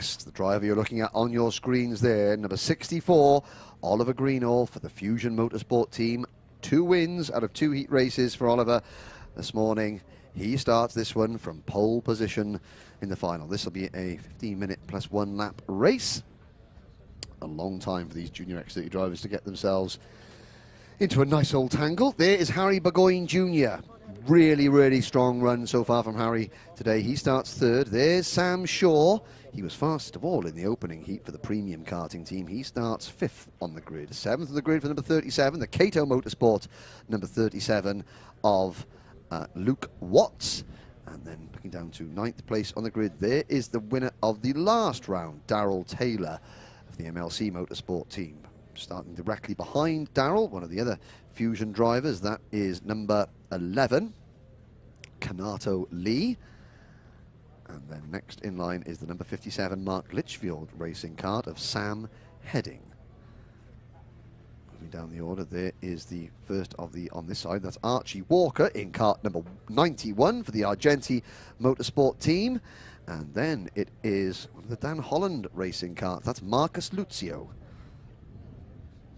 next. The driver you're looking at on your screens there, number 64, Oliver Greenall for the Fusion Motorsport team. 2 wins out of 2 heat races for Oliver this morning. He starts this one from pole position in the final. This will be a 15-minute plus 1 lap race. A long time for these junior X30 drivers to get themselves into a nice old tangle. There is Harry Burgoyne Jr. Really, really strong run so far from Harry today. He starts 3rd. There's Sam Shaw. He was fastest of all in the opening heat for the premium karting team. He starts 5th on the grid. 7th on the grid for number 37, the Cato Motorsport, number 37 of Luke Watts. And then looking down to 9th place on the grid, there is the winner of the last round, Darrell Taylor of the MLC Motorsport team. Starting directly behind Darrell, one of the other Fusion drivers, that is number 11, Kanato Lee. And then next in line is the number 57 Mark Litchfield racing kart of Sam Heading. Moving down the order, there is the first of the, on this side, that's Archie Walker in kart number 91 for the Argenti Motorsport team. And then it is one of the Dan Holland racing karts, that's Marcus Lucio.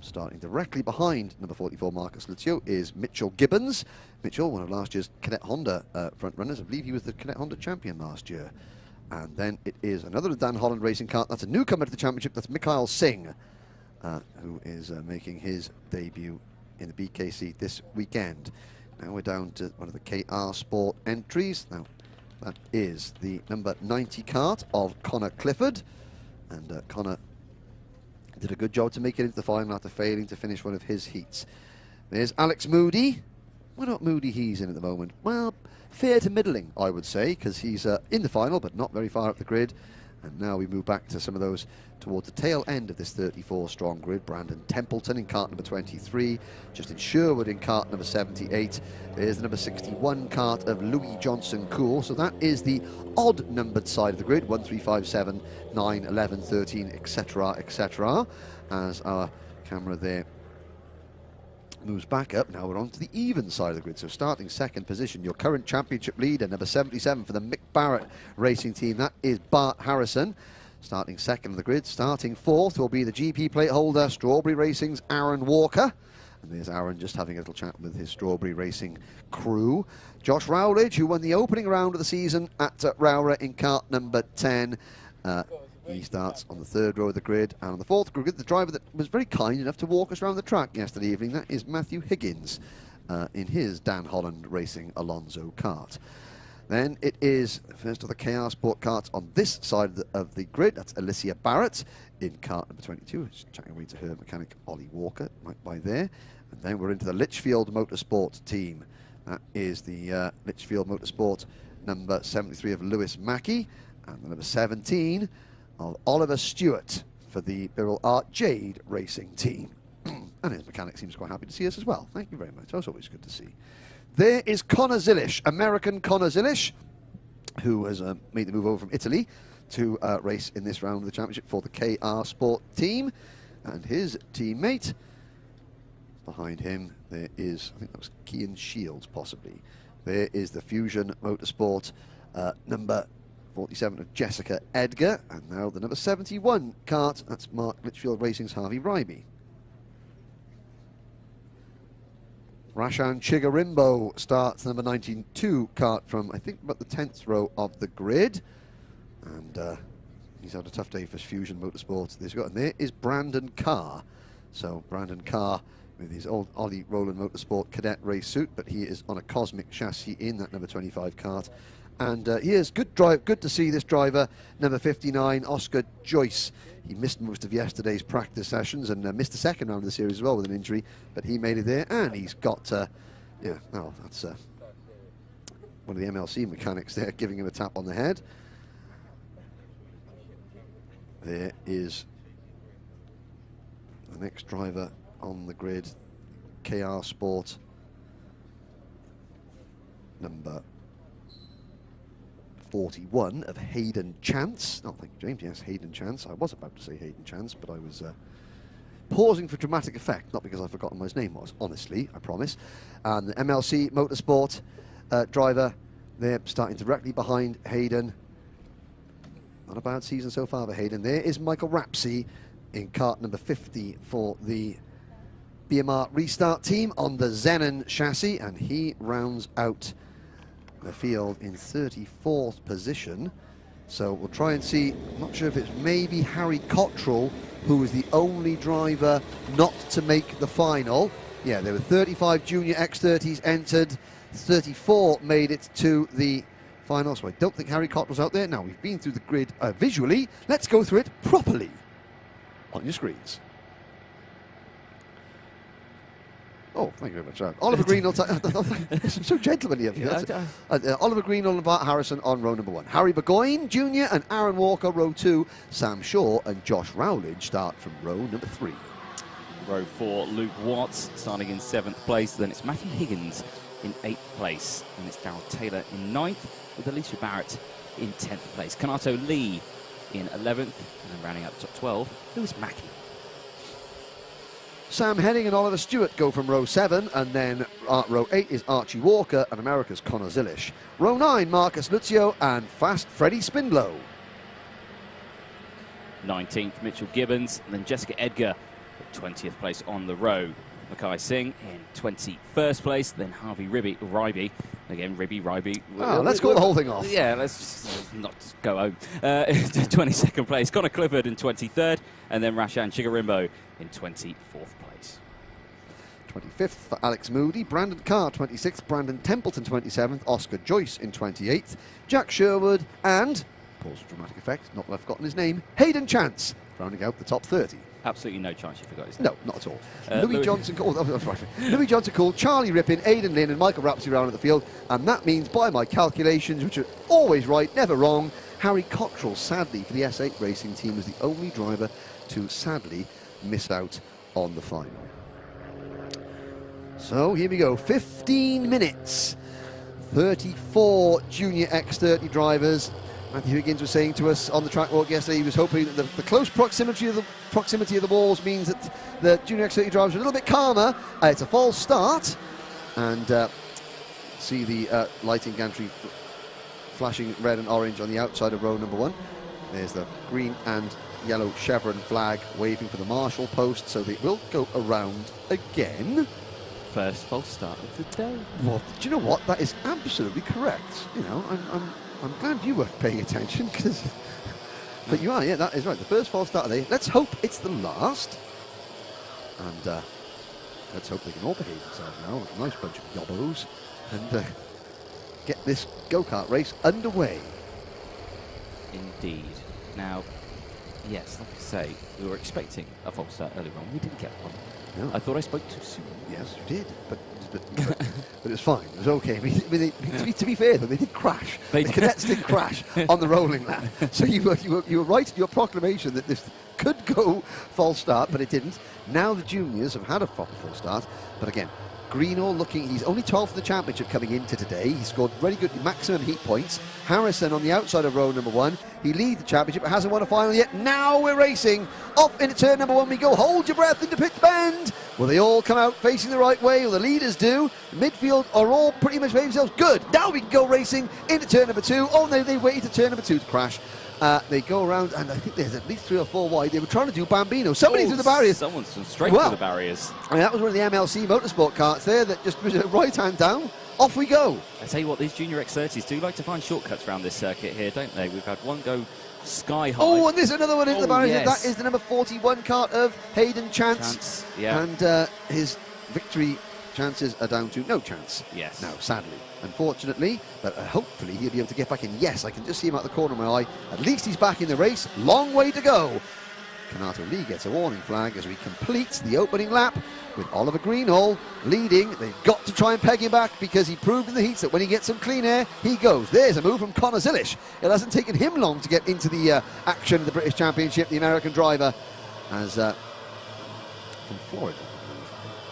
Starting directly behind number 44 Marcus Lucio is Mitchell Gibbons. Mitchell, one of last year's Cadet Honda front runners. I believe he was the Cadet Honda champion last year. And then it is another Dan Holland racing kart. That's a newcomer to the championship. That's Mikhail Singh, who is making his debut in the BKC this weekend. Now we're down to one of the KR Sport entries. Now that is the number 90 kart of Connor Clifford. And Connor did a good job to make it into the final after failing to finish one of his heats. There's Alex Moody. Well, not Moody he's in at the moment. Well, fair to middling, I would say, because he's in the final, but not very far up the grid. And now we move back to some of those towards the tail end of this 34-strong grid. Brandon Templeton in kart number 23. Justin Sherwood in kart number 78. There's the number 61 kart of Louis Johnson Cool. So that is the odd-numbered side of the grid. 1, 3, 5, 7, 9, 11, 13, etc., etc. As our camera there moves back up. Now we're on to the even side of the grid. So starting 2nd position, your current championship leader, number 77 for the Mick Barrett racing team. That is Bart Harrison. Starting 2nd on the grid. Starting 4th will be the GP plate holder, Strawberry Racing's Aaron Walker. And there's Aaron just having a little chat with his Strawberry Racing crew. Josh Rowledge, who won the opening round of the season at Rowra in kart number 10. He starts on the 3rd row of the grid, and on the 4th grid, the driver that was very kind enough to walk us around the track yesterday evening, that is Matthew Higgins in his Dan Holland Racing Alonso kart. Then it is the first of the KR Sport karts on this side of the grid. That's Alicia Barrett in kart number 22. She's chatting away to her mechanic, Ollie Walker, right by there. And then we're into the Litchfield Motorsport team. That is the Litchfield Motorsport number 73 of Lewis Mackey, and the number 17 of Oliver Stewart for the Birrell Art Jade racing team. And his mechanic seems quite happy to see us as well. Thank you very much. That's always good to see. There is Connor Zilish, American Connor Zilish, who has made the move over from Italy to race in this round of the championship for the KR Sport team. And his teammate, behind him, there is, I think that was Kian Shields possibly. There is the Fusion Motorsport number 47 of Jessica Edgar, and now the number 71 kart, that's Mark Litchfield Racing's Harvey Ryby. Rashan Chigarimbo starts the number 92 kart from, I think, about the 10th row of the grid. And he's had a tough day for Fusion Motorsport. And there is Brandon Carr. So Brandon Carr with his old Ollie Rowland Motorsport cadet race suit, but he is on a Cosmic chassis in that number 25 kart. And he is good to see this driver, number 59, Oscar Joyce. He missed most of yesterday's practice sessions and missed the 2nd round of the series as well with an injury, but he made it there, and he's got, yeah, well, that's one of the MLC mechanics there giving him a tap on the head. There is the next driver on the grid, KR Sport, number 41 of Hayden Chance. Oh, thank you, James. Yes, Hayden Chance. I was about to say Hayden Chance, but I was pausing for dramatic effect, not because I've forgotten what his name was, honestly, I promise. And the MLC Motorsport driver there, starting directly behind Hayden. Not a bad season so far for Hayden. There is Michael Rapsey in kart number 50 for the BMR Restart team on the Zenon chassis, and he rounds out the field in 34th position. So we'll try and see, I'm not sure if it's maybe Harry Cottrell, who was the only driver not to make the final. Yeah, there were 35 junior X30s entered, 34 made it to the final, so I don't think Harry Cottrell's out there. Now, we've been through the grid visually. Let's go through it properly on your screens. Oh, thank you very much. Oliver Greenall, so gentlemanly of you. Oliver Greenall and Bart Harrison on row number 1. Harry Burgoyne Jr. and Aaron Walker, row 2. Sam Shaw and Josh Rowledge start from row number 3. Row 4, Luke Watts starting in 7th place. Then it's Matthew Higgins in 8th place. And it's Darryl Taylor in 9th, with Alicia Barrett in 10th place. Kanato Lee in 11th, and then rounding out the top 12, Lewis Mackey. Sam Henning and Oliver Stewart go from row 7, and then row 8 is Archie Walker and America's Connor Zilish. Row 9, Marcus Lucio and fast Freddie Spinblow. 19th, Mitchell Gibbons, and then Jessica Edgar at 20th place on the row. Mackay Singh in 21st place, then Harvey Ryby. Again, Ryby. Oh, let's call the whole thing off. Yeah, let's not go home. 22nd place, Connor Clifford in 23rd, and then Rashan Chigarimbo in 24th place. 25th for Alex Moody, Brandon Carr 26th, Brandon Templeton 27th, Oscar Joyce in 28th, Jack Sherwood and, pause for dramatic effect, not that I've forgotten his name, Hayden Chance, rounding out the top 30. Absolutely no chance you forgot his name. No, not at all. Louis Johnson called, Louis Johnson called, Charlie Rippin, Aidan Lynn and Michael Rapsey round at the field, and that means, by my calculations, which are always right, never wrong, Harry Cottrell, sadly, for the S8 racing team, was the only driver to sadly miss out on the final. So here we go, 15 minutes, 34 junior X30 drivers. Matthew Higgins was saying to us on the track walk yesterday, he was hoping that the close proximity of the walls means that the junior X30 drivers are a little bit calmer. It's a false start, and see the lighting gantry flashing red and orange on the outside of row number 1. There's the green and yellow chevron flag waving for the marshal post, so they will go around again. First false start of the day. Well, do you know what? That is absolutely correct. You know, I'm glad you were paying attention, because, but you are, yeah, that is right. The first false start of the day. Let's hope it's the last, and let's hope they can all behave themselves now, like a nice bunch of yobbos, and get this go-kart race underway. Indeed. Now, yes, like I say, we were expecting a false start earlier on. We didn't get one. No. I thought I spoke too soon. Yes, you did, but it was fine. It was okay. To be fair, though, they did crash. The cadets did crash on the rolling lap. So you were right in your proclamation that this could go false start, but it didn't. Now the juniors have had a proper false start, but again, Greenall looking, he's only 12th in the championship coming into today. He scored very good maximum heat points. Harrison on the outside of row number 1. He leads the championship but hasn't won a final yet. Now we're racing. Off into turn number 1 we go. Hold your breath into pit bend. Will they all come out facing the right way? Will the leaders do? The midfield are all pretty much made themselves good. Now we can go racing into turn number 2. Oh no, they waited to turn number 2 to crash. They go around, and I think there's at least 3 or 4 wide. They were trying to do Bambino. Somebody through the barriers. Someone's straight through the barriers. I mean, that was one of the MLC motorsport karts there that just was a right hand down. Off we go. I tell you what, these junior X30s do like to find shortcuts around this circuit here, don't they? We've had one go sky high. Oh, and there's another one into the barriers. Yes. That is the number 41 kart of Hayden Chance. Yeah. And his victory chances are down to no chance. Yes. Now, sadly, unfortunately, but hopefully he'll be able to get back in. Yes, I can just see him out the corner of my eye. At least he's back in the race. Long way to go. Kanato Lee gets a warning flag as we complete the opening lap with Oliver Greenall leading. They've got to try and peg him back because he proved in the heats that when he gets some clean air, he goes. There's a move from Connor Zilish. It hasn't taken him long to get into the action of the British Championship, the American driver, as from Florida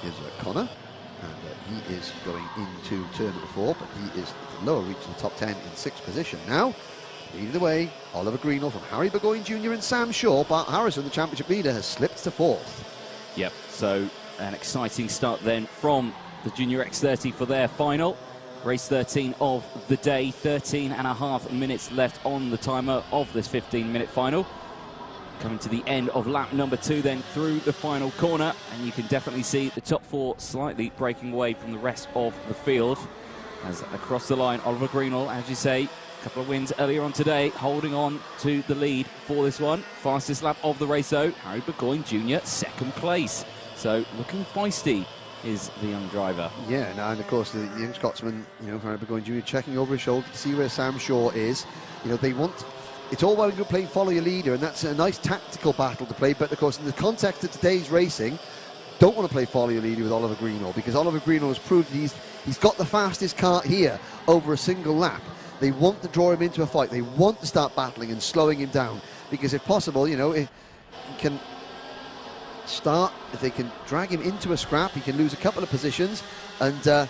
is Connor. And he is going into turn number 4, but he is at the lower reach of the top 10 in 6th position now. Leading the way, Oliver Greenall from Harry Burgoyne Jr. and Sam Shaw. Bart Harrison, the championship leader, has slipped to 4th. Yep, so an exciting start then from the Junior X30 for their final. Race 13 of the day, 13.5 minutes left on the timer of this 15-minute final. Coming to the end of lap number 2 then through the final corner, and you can definitely see the top 4 slightly breaking away from the rest of the field. As across the line, Oliver Greenall, as you say, a couple of wins earlier on today, holding on to the lead for this one. Fastest lap of the race though, Harry Burgoyne Jr., 2nd place. So looking feisty is the young driver. Yeah, and of course the young Scotsman, Harry Burgoyne Jr. checking over his shoulder to see where Sam Shaw is. They want, it's all well and good playing follow your leader, and that's a nice tactical battle to play, but of course in the context of today's racing, don't want to play follow your leader with Oliver Greenall, because Oliver Greenall has proved he's got the fastest kart here over a single lap. They want to draw him into a fight. They want to start battling and slowing him down, because if possible, he can start, if they can drag him into a scrap, he can lose a couple of positions, and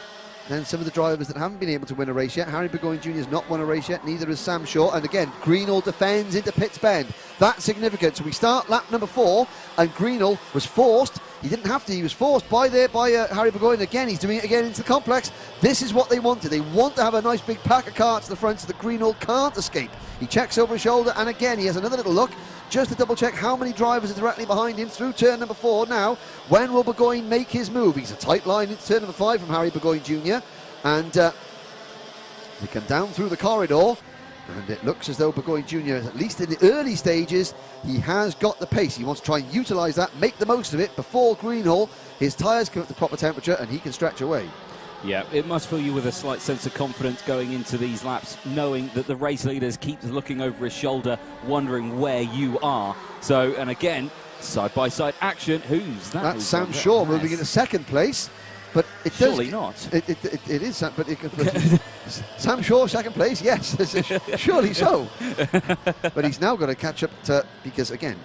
then some of the drivers that haven't been able to win a race yet. Harry Burgoyne Jr. has not won a race yet, neither has Sam Shaw, and again, Greenall defends into Pitts Bend. That's significant. So we start lap number 4, and Greenall was forced. He didn't have to, he was forced by Harry Burgoyne. Again, he's doing it again into the complex. This is what they wanted. They want to have a nice big pack of karts to the front so that Greenall can't escape. He checks over his shoulder, and again, he has another little look just to double check how many drivers are directly behind him through turn number 4 now. When will Burgoyne make his move? He's a tight line into turn number 5 from Harry Burgoyne Jr. And they come down through the corridor, and it looks as though Burgoyne Jr., at least in the early stages, he has got the pace. He wants to try and utilise that, make the most of it before Greenall. His tyres come up to proper temperature and he can stretch away. Yeah, it must fill you with a slight sense of confidence going into these laps, knowing that the race leaders keep looking over his shoulder, wondering where you are. So, and again, side-by-side action. Who's that? That's Sam Shaw moving into 2nd place. But it surely does, not. It is, but Sam Shaw 2nd place, yes, surely so. But he's now got to catch up to, because again,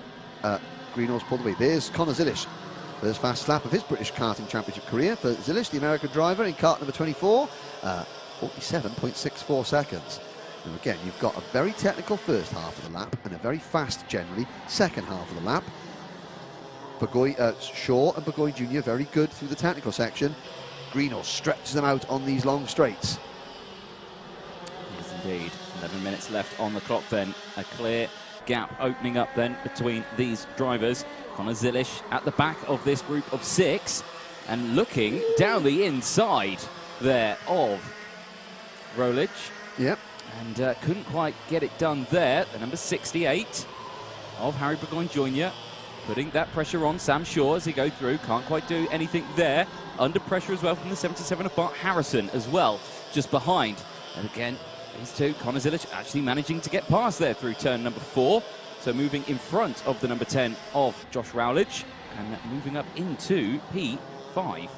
Greenall's pulled away. There's Conor Zilisch. First fast lap of his British karting championship career for Zilisch, the American driver, in kart number 24, 47.64 seconds. And again, you've got a very technical first half of the lap and a very fast, generally, second half of the lap. Shaw and Burgoyne Jr. very good through the technical section. Greenall stretches them out on these long straights. Yes, indeed. 11 minutes left on the clock then. A clear gap opening up then between these drivers. Conor Zilisch at the back of this group of 6 and looking down the inside there of Rolich. Yep. And couldn't quite get it done there. The number 68 of Harry Burgoyne Jr. putting that pressure on Sam Shaw as he goes through. Can't quite do anything there. Under pressure as well from the 77 of Bart Harrison as well, just behind. And again, these two, Conor Zilisch actually managing to get past there through turn number 4. So moving in front of the number 10 of Josh Rowledge and moving up into P5.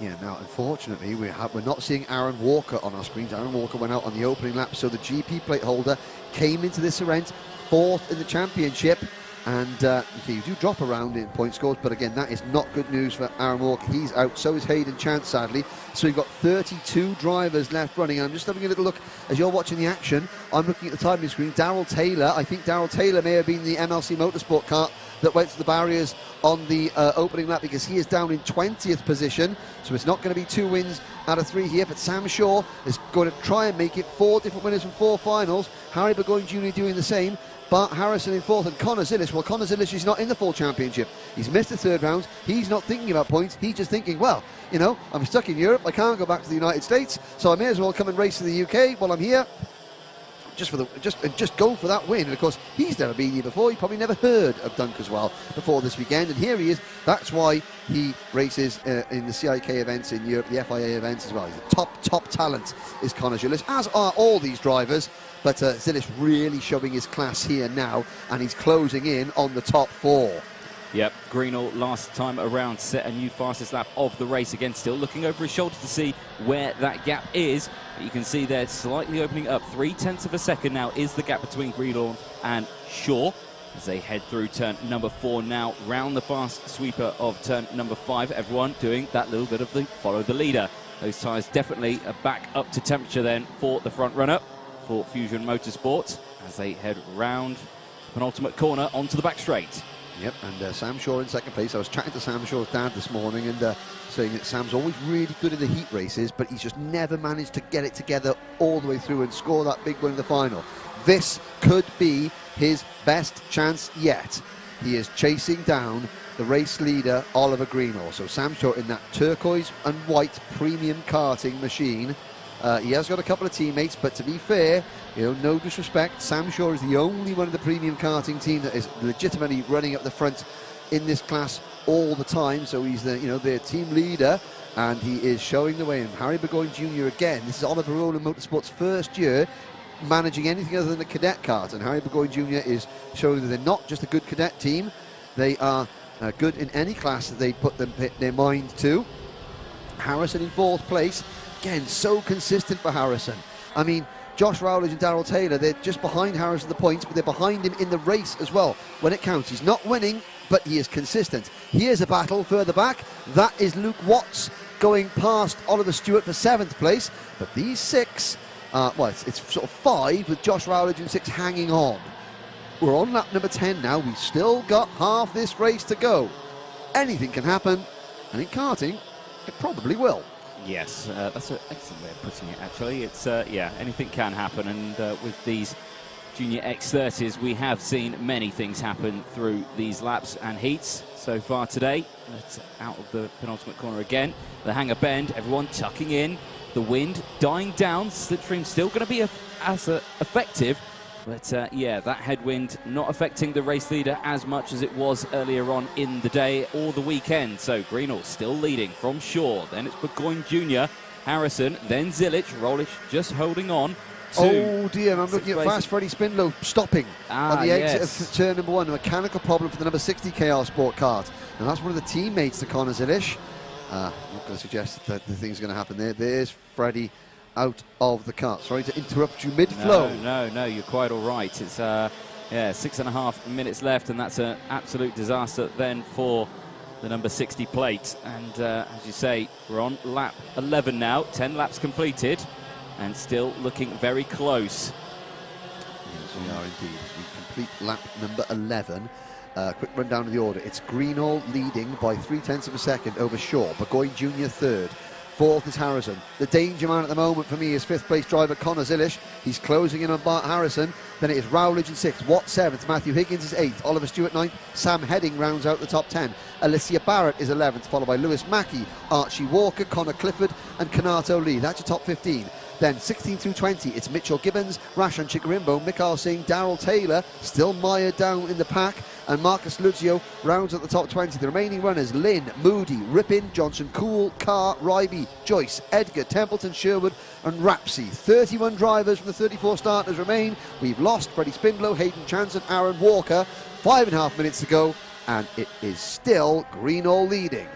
Yeah, now unfortunately we're not seeing Aaron Walker on our screens. Aaron Walker went out on the opening lap, so the GP plate holder came into this event 4th in the championship. And you do drop around in point scores, but again, that is not good news for Aaron Walker. He's out, so is Hayden Chance, sadly. So we've got 32 drivers left running. I'm just having a little look as you're watching the action. I'm looking at the timing screen. Darrell Taylor, I think Darrell Taylor may have been the MLC Motorsport kart that went to the barriers on the opening lap, because he is down in 20th position. So it's not going to be 2 wins out of 3 here, but Sam Shaw is going to try and make it 4 different winners from 4 finals. Harry Burgoyne Jr. doing the same. Bart Harrison in 4th, and Conor Zilisch. Well, Conor Zilisch is not in the full championship. He's missed the 3rd round. He's not thinking about points. He's just thinking, well, I'm stuck in Europe. I can't go back to the United States, so I may as well come and race in the UK while I'm here. Just go for that win. And of course, he's never been here before. He probably never heard of Dunkers before this weekend, and here he is. That's why he races in the CIK events in Europe, the FIA events as well. He's a top talent, is Conor Zilisch, as are all these drivers. But Zilisch really showing his class here now, and he's closing in on the top 4. Yep, Greenall last time around set a new fastest lap of the race. Again, still looking over his shoulder to see where that gap is. But you can see there slightly opening up. 0.3 of a second now is the gap between Greenall and Shaw as they head through turn number 4 now, round the fast sweeper of turn number 5. Everyone doing that little bit of the follow the leader. Those tyres definitely are back up to temperature then for the front runner for Fusion Motorsport as they head round the penultimate corner onto the back straight. Yep, and Sam Shaw in second place. I was chatting to Sam Shaw's dad this morning and saying that Sam's always really good in the heat races, but he's just never managed to get it together all the way through and score that big win in the final. This could be his best chance yet. He is chasing down the race leader, Oliver Greenall. So Sam Shaw in that turquoise and white premium karting machine. He has got a couple of teammates, but to be fair, no disrespect, Sam Shaw is the only one of the premium karting team that is legitimately running up the front in this class all the time. So he's their team leader, and he is showing the way. And Harry Burgoyne Jr. again, this is Oliver Rowland Motorsport's first year managing anything other than a cadet kart, and Harry Burgoyne Jr. is showing that they're not just a good cadet team, they are good in any class that they put their mind to. Harrison in fourth place. Again, so consistent for Harrison. I mean, Josh Rowledge and Darrell Taylor, they're just behind Harrison the points, but they're behind him in the race as well. When it counts, he's not winning, but he is consistent. Here's a battle further back. That is Luke Watts going past Oliver Stewart for 7th place. But these 6, it's sort of 5 with Josh Rowledge and 6 hanging on. We're on lap number 10 now. We've still got half this race to go. Anything can happen, and in karting, it probably will. Yes, that's an excellent way of putting it, actually. It's, anything can happen, and with these Junior X30s, we have seen many things happen through these laps and heats so far today. It's out of the penultimate corner again. The hanger bend, everyone tucking in. The wind dying down, slipstream still going to be as effective. But that headwind not affecting the race leader as much as it was earlier on in the day or the weekend. So Greenall still leading from Shaw. Then it's Burgoyne Jr., Harrison, then Zilic. Rowledge just holding on. Oh dear, and I'm looking at Fast Freddie Spindlow stopping on the exit of turn number 1. A mechanical problem for the number 60 KR Sport kart. And that's one of the teammates to Connor Zilic. I'm not going to suggest that the thing's going to happen there. There's Freddie out of the kart. Sorry to interrupt you mid-flow. No, you're quite all right. It's 6.5 minutes left, and that's an absolute disaster then for the number 60 plate. And as you say, we're on lap 11 now, 10 laps completed, and still looking very close. Yes, we are indeed. We complete lap number 11. Quick rundown of the order. It's Greenall leading by 0.3 of a second over Shaw. Burgoyne Jr. third. 4th is Harrison. The danger man at the moment for me is 5th place driver Connor Zilic. He's closing in on Bart Harrison. Then it is Rowledge in 6th, Watt 7th, Matthew Higgins is 8th, Oliver Stewart 9th, Sam Heading rounds out the top 10. Alicia Barrett is 11th, followed by Lewis Mackey, Archie Walker, Connor Clifford and Kanato Lee. That's your top 15. Then 16 through 20, it's Mitchell Gibbons, Rashan Chikarimbo, Mikhail Singh, Darrell Taylor, still mired down in the pack, and Marcus Luzio rounds at the top 20. The remaining runners, Lynn, Moody, Rippin, Johnson, Cool, Carr, Ryby, Joyce, Edgar, Templeton, Sherwood and Rapsey. 31 drivers from the 34 starters remain. We've lost Freddie Spindlow, Hayden Chance and Aaron Walker. 5.5 minutes to go, and it is still Greenall leading.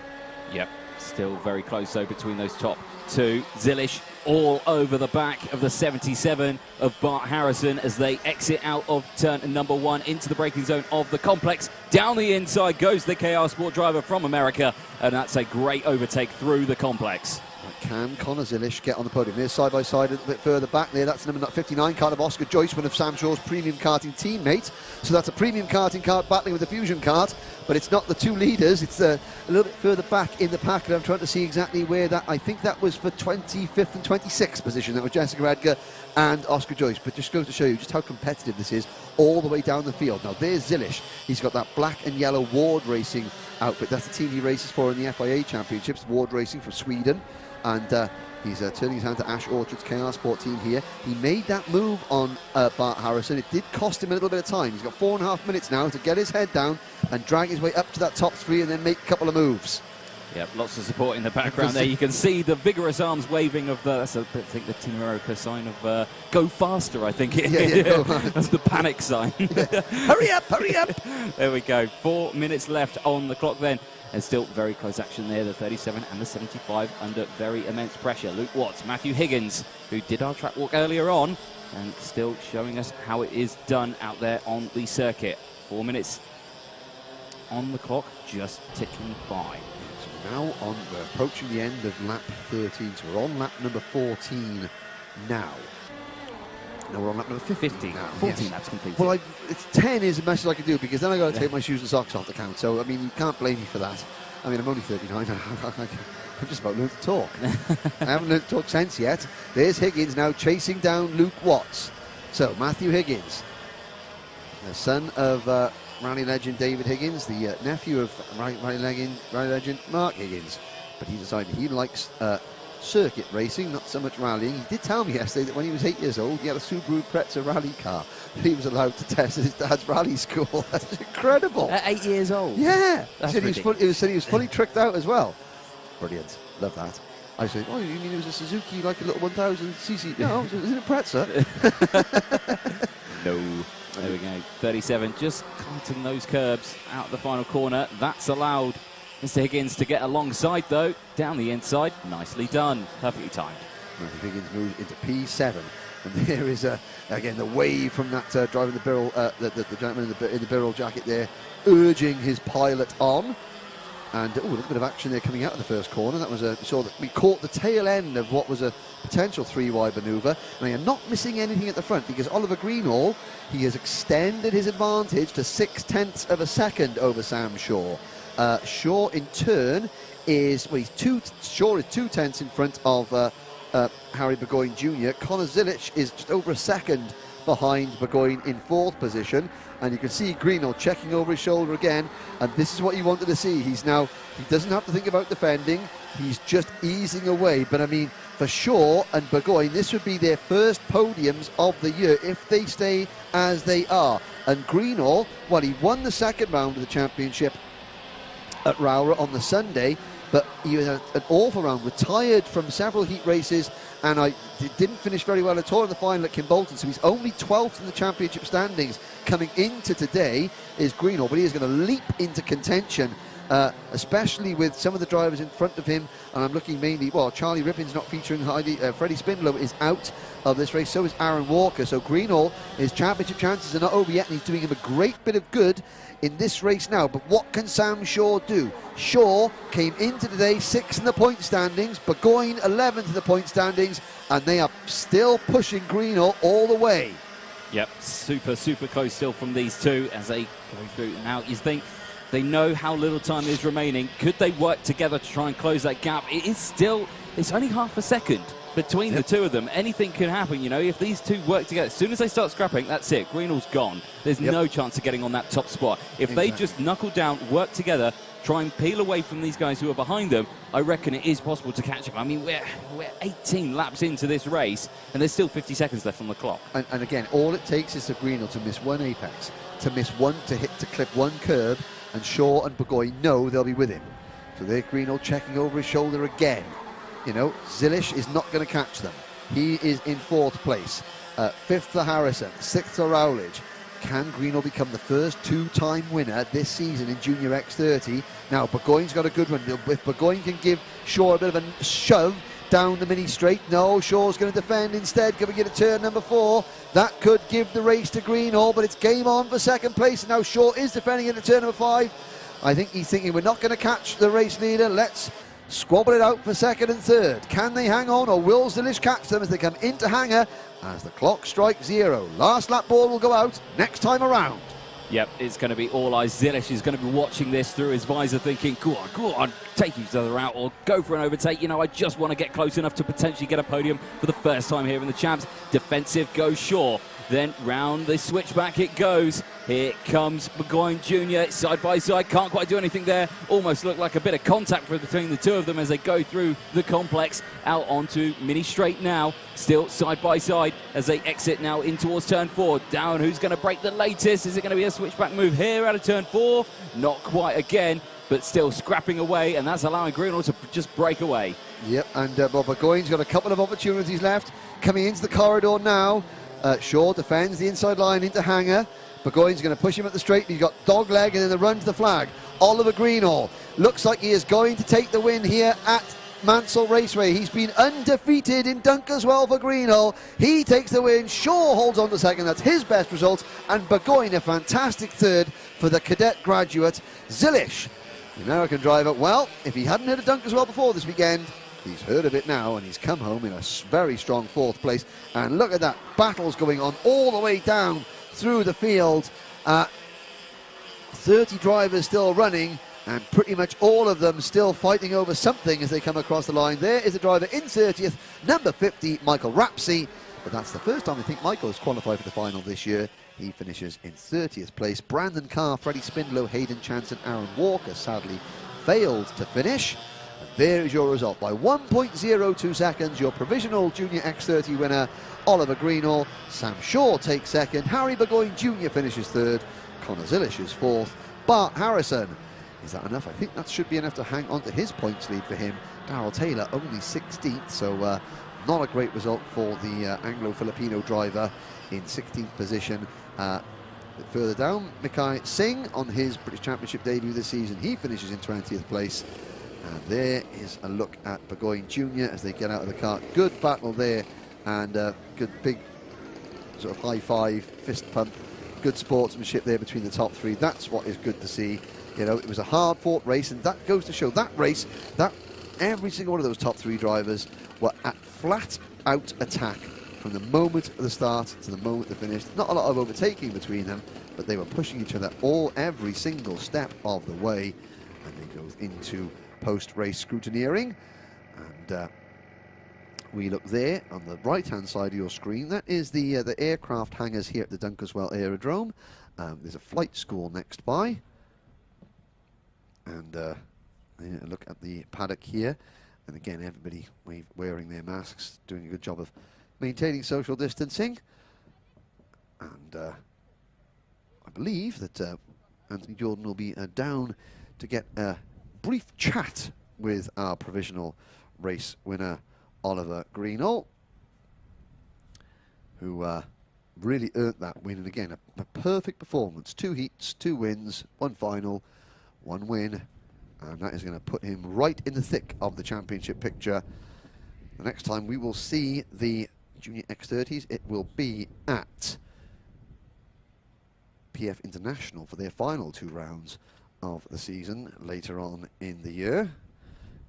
Yep, still very close though between those top 2. Zilic all over the back of the 77 of Bart Harrison as they exit out of turn number 1 into the braking zone of the complex. Down the inside goes the KR Sport driver from America, and that's a great overtake through the complex. Can Connor Zilic get on the podium? There's side by side a little bit further back there. That's number 59 kart of Oscar Joyce, one of Sam Shaw's premium karting teammates. So that's a premium karting kart battling with a fusion kart, but it's not the 2 leaders. It's a little bit further back in the pack, and I'm trying to see exactly where that. I think that was for 25th and 26th position. That was Jessica Edgar and Oscar Joyce. But just goes to show you just how competitive this is all the way down the field. Now there's Zilic. He's got that black and yellow Ward Racing outfit. That's the team he races for in the FIA Championships. Ward Racing from Sweden. And he's turning his hand to Ash Orchard's KR Sport team here. He made that move on Bart Harrison. It did cost him a little bit of time. He's got 4.5 minutes now to get his head down and drag his way up to that top 3 and then make a couple of moves. Yep, lots of support in the background there. You can see the vigorous arms waving of that's I think the Team America sign of go faster, I think. Yeah, that's the panic sign. Yeah. Hurry up, hurry up. There we go. 4 minutes left on the clock then. And still very close action there, the 37 and the 75 under very immense pressure. Luke Watts, Matthew Higgins, who did our track walk earlier on, and still showing us how it is done out there on the circuit. 4 minutes on the clock, just ticking by. So now we're approaching the end of lap 13, so we're on lap number 14 now. No, we're on lap number 50 now. 14 laps completed. Well, it's 10 is the best I can do, because then I got to take my shoes and socks off the count. So, I mean, you can't blame me for that. I mean, I'm only 39. I'm just about learned to talk. I haven't learned to talk sense yet. There's Higgins now chasing down Luke Watts. So, Matthew Higgins, the son of rally legend David Higgins, the nephew of rally legend Mark Higgins. But he decided he likes circuit racing, not so much rallying. He did tell me yesterday that when he was 8 years old, he had a Subaru Impreza rally car that he was allowed to test at his dad's rally school. That's incredible. At 8 years old? Yeah. That's he said he was fully tricked out as well. Brilliant. Love that. I said, oh, you mean it was a Suzuki, like a little 1000cc? No, it was an Impreza. No. There we go. 37, just cutting those curbs out of the final corner. That's allowed Mr. Higgins to get alongside, though, down the inside. Nicely done. Perfectly timed. Matthew Higgins moves into P7. And there is, again, the wave from that driving the barrel, the gentleman in the barrel jacket there, urging his pilot on. And, a little bit of action there coming out of the first corner. That was we caught the tail end of what was a potential three-wide manoeuvre. And you're not missing anything at the front, because Oliver Greenall, he has extended his advantage to 0.6 of a second over Sam Shaw. Shaw, in turn, Shaw is 2/10 in front of Harry Burgoyne Jr. Connor Zilich is just over a second behind Burgoyne in 4th position. And you can see Greenall checking over his shoulder again. And this is what you wanted to see. He doesn't have to think about defending. He's just easing away. But I mean, for Shaw and Burgoyne, this would be their first podiums of the year if they stay as they are. And Greenall, well, he won the second round of the championship at Rowrah on the Sunday, but he had an awful round, retired from several heat races, and didn't finish very well at all in the final at Kimbolton, so he's only 12th in the championship standings. Coming into today is Greenall, but he is going to leap into contention, especially with some of the drivers in front of him. And I'm looking mainly, well, Charlie Rippin's not featuring. Freddie Spindler is out of this race, so is Aaron Walker. So Greenall, his championship chances are not over yet, and he's doing him a great bit of good in this race now. But what can Sam Shaw do? Shaw came into today 6th in the point standings, Burgoyne 11th in the point standings, and they are still pushing Greenall all the way. Yep, super close still from these two as they go through. Now, you think they know how little time is remaining. Could they work together to try and close that gap? It's only half a second between the two of them. Anything can happen, you know, if these two work together. As soon as they start scrapping, that's it. Greenall's gone. There's no chance of getting on that top spot. If they just knuckle down, work together, try and peel away from these guys who are behind them, I reckon it is possible to catch up. I mean, we're 18 laps into this race, and there's still 50 seconds left on the clock. And again, all it takes is for Greenall to miss one apex, to clip one curb, and Shaw and Burgoyne know they'll be with him. So there, Greenall checking over his shoulder again. You know, Zilich is not going to catch them. He is in 4th place. 5th for Harrison, 6th for Rowledge. Can Greenall become the first 2-time winner this season in Junior X30? Now, Burgoyne's got a good one. If Burgoyne can give Shaw a bit of a shove down the mini straight, no, Shaw's going to defend instead. Can we get a turn number 4? That could give the race to Greenall, but it's game on for 2nd place. And now Shaw is defending it at turn number 5. I think he's thinking we're not going to catch the race leader. Let's squabble it out for 2nd and 3rd. Can they hang on, or will Zilich catch them as they come into hangar as the clock strikes 0? Last lap ball will go out next time around. Yep, it's going to be all eyes. Zilich is going to be watching this through his visor thinking, go on, take each other out or go for an overtake. You know, I just want to get close enough to potentially get a podium for the first time here in the Champs. Defensive goes Shaw. Then round the switchback it goes. Here comes Burgoyne Jr. side by side. Can't quite do anything there. Almost looked like a bit of contact between the two of them as they go through the complex out onto mini straight now. Still side by side as they exit now in towards turn 4. Down, who's going to break the latest? Is it going to be a switchback move here out of turn 4? Not quite again, but still scrapping away, and that's allowing Greenall to just break away. Yep, and Burgoyne's got a couple of opportunities left. Coming into the corridor now. Shaw defends the inside line into hangar. Burgoyne's going to push him at the straight. He's got dog leg and then the run to the flag. Oliver Greenall looks like he is going to take the win here at Mansell Raceway. He's been undefeated in Dunk as well for Greenall. He takes the win. Shaw holds on to 2nd. That's his best result. And Burgoyne a fantastic 3rd for the cadet graduate. Zilich, the American driver. Well, if he hadn't had a Dunk as well before this weekend, He's heard of it now, and he's come home in a very strong 4th place. And look at that, battles going on all the way down through the field. 30 drivers still running, and pretty much all of them still fighting over something as they come across the line. There is a driver in 30th, number 50, Michael Rapsey. But that's the first time I think Michael has qualified for the final this year. He finishes in 30th place. Brandon Carr, Freddie Spindlow, Hayden Chance and Aaron Walker sadly failed to finish. And there is your result. By 1.02 seconds, your provisional Junior X30 winner, Oliver Greenall. Sam Shaw takes 2nd. Harry Burgoyne Jr. finishes 3rd. Connor Zilish is 4th. Bart Harrison, is that enough? I think that should be enough to hang on to his points lead for him. Darrell Taylor only 16th, so not a great result for the Anglo-Filipino driver in 16th position. Further down, Mikai Singh on his British Championship debut this season. He finishes in 20th place. And there is a look at Burgoyne Jr. as they get out of the kart. Good battle there, and good big sort of high five, fist pump. Good sportsmanship there between the top 3. That's what is good to see. You know, it was a hard-fought race, and that goes to show that race, that every single one of those top 3 drivers were at flat-out attack from the moment of the start to the moment they finished. Not a lot of overtaking between them, but they were pushing each other every single step of the way. And they go into post-race scrutineering. And we look there on the right-hand side of your screen. That is the aircraft hangars here at the Dunkeswell Aerodrome. There's a flight school next by. And look at the paddock here. And again, everybody wearing their masks, doing a good job of maintaining social distancing. And I believe that Anthony Jordan will be down to get a brief chat with our provisional race winner, Oliver Greenall, who really earned that win. And again, a perfect performance. 2 heats, 2 wins, 1 final, 1 win. And that is going to put him right in the thick of the championship picture. The next time we will see the Junior X30s, it will be at PF International for their final 2 rounds of the season later on in the year.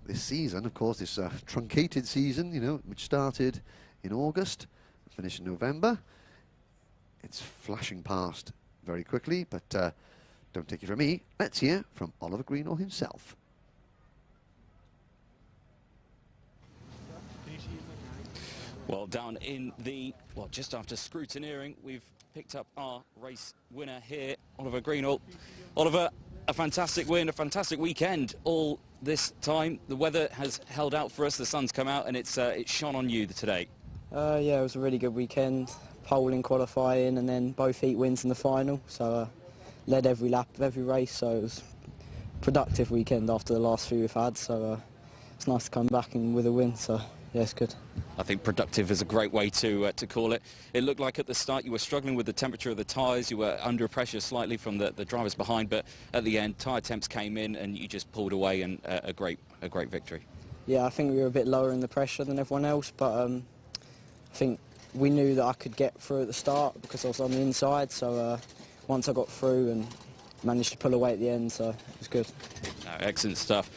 This season, of course, this truncated season, you know, which started in August, finished in November. It's flashing past very quickly, but don't take it from me. Let's hear from Oliver Greenall himself. Well, down in the, just after scrutineering, we've picked up our race winner here, Oliver Greenall. Oliver, a fantastic win, a fantastic weekend all this time. The weather has held out for us, the sun's come out, and it's shone on you today. Yeah, it was a really good weekend. Pole in qualifying and then both heat wins in the final. So led every lap of every race, so it was a productive weekend after the last few we've had. So it's nice to come back and with a win. So yeah, it's good. I think productive is a great way to call it. It looked like at the start you were struggling with the temperature of the tyres, you were under pressure slightly from the drivers behind, but at the end tyre temps came in and you just pulled away, and a great victory. Yeah, I think we were a bit lower in the pressure than everyone else, but I think we knew that I could get through at the start because I was on the inside, so once I got through and managed to pull away at the end, so it was good. Excellent stuff.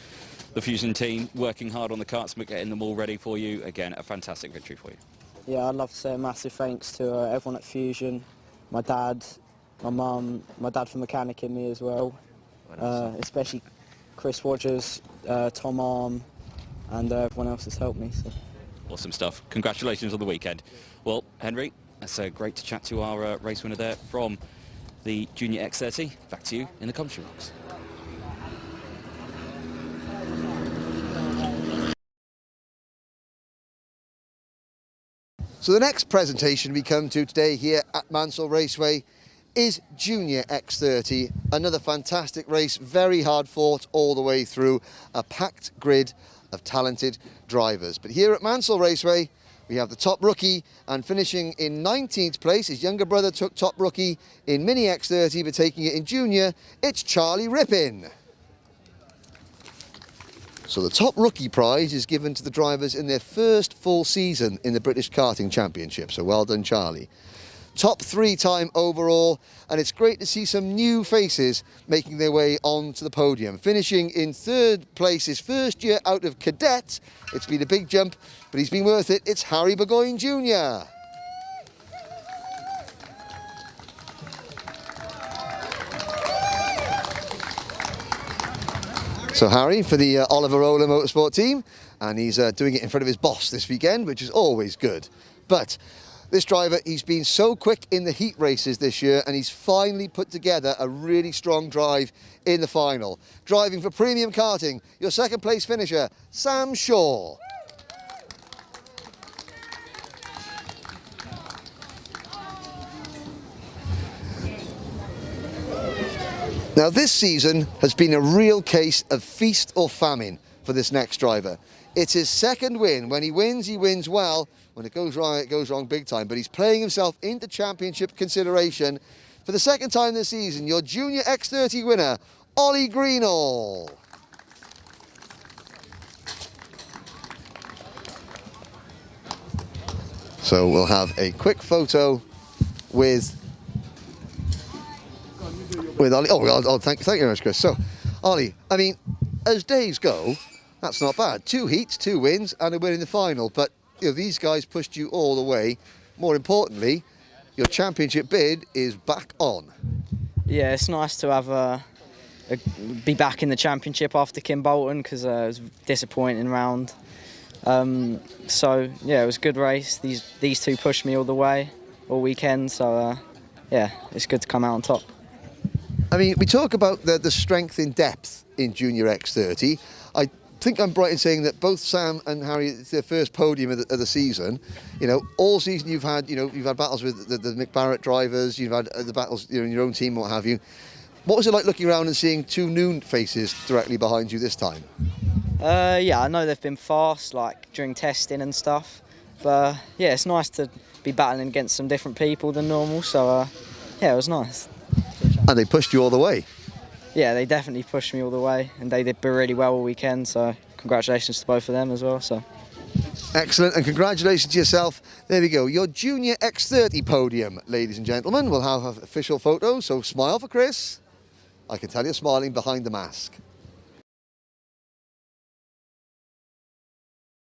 The Fusion team working hard on the karts, but getting them all ready for you. Again, a fantastic victory for you. Yeah, I'd love to say a massive thanks to everyone at Fusion, my dad, my mum, my dad for mechanicking me as well, especially Chris Rogers, Tom Arm, and everyone else that's helped me. So. Awesome stuff. Congratulations on the weekend. Well, Henry, that's great to chat to our race winner there from the Junior X30. Back to you in the commentary box. So the next presentation we come to today here at Mansell Raceway is Junior X30. Another fantastic race, very hard fought all the way through, a packed grid of talented drivers. But here at Mansell Raceway, we have the top rookie, and finishing in 19th place, his younger brother took top rookie in Mini X30, but taking it in Junior, it's Charlie Rippin. So the top rookie prize is given to the drivers in their first full season in the British Karting Championship. So well done, Charlie. top 3 time overall, and it's great to see some new faces making their way onto the podium. Finishing in 3rd place his first year out of cadet. It's been a big jump, but he's been worth it. It's Harry Burgoyne Jr. So Harry for the Oliver Ola Motorsport team, and he's doing it in front of his boss this weekend, which is always good. But this driver, he's been so quick in the heat races this year, and he's finally put together a really strong drive in the final. Driving for Premium Karting, your 2nd place finisher, Sam Shaw. Now this season has been a real case of feast or famine for this next driver. It's his 2nd win. When he wins well. When it goes wrong, it goes wrong big time. But he's playing himself into championship consideration for the 2nd time this season. Your Junior X30 winner, Ollie Greenall. So we'll have a quick photo with Ollie. Oh, thank you very much, Chris. So, Ollie, I mean, as days go, that's not bad. 2 heats, 2 wins, and a win in the final. But you know, these guys pushed you all the way. More importantly, your championship bid is back on. Yeah, it's nice to have be back in the championship after Kim Bolton, because it was a disappointing round. So yeah, it was a good race. These 2 pushed me all the way, all weekend. So yeah, it's good to come out on top. I mean, we talk about the strength in depth in Junior X30. I think I'm right in saying that both Sam and Harry, it's their first podium of the season. You know, all season you've had battles with the Mick Barrett drivers, you've had the battles in your own team, what have you. What was it like looking around and seeing 2 new faces directly behind you this time? Yeah, I know they've been fast, like during testing and stuff. But yeah, it's nice to be battling against some different people than normal. So yeah, it was nice. And they pushed you all the way. Yeah, they definitely pushed me all the way, and they did really well all weekend, so congratulations to both of them as well. So excellent, and congratulations to yourself. There we go, your Junior X30 podium, ladies and gentlemen. We'll have official photos, so smile for Chris. I can tell you're smiling behind the mask.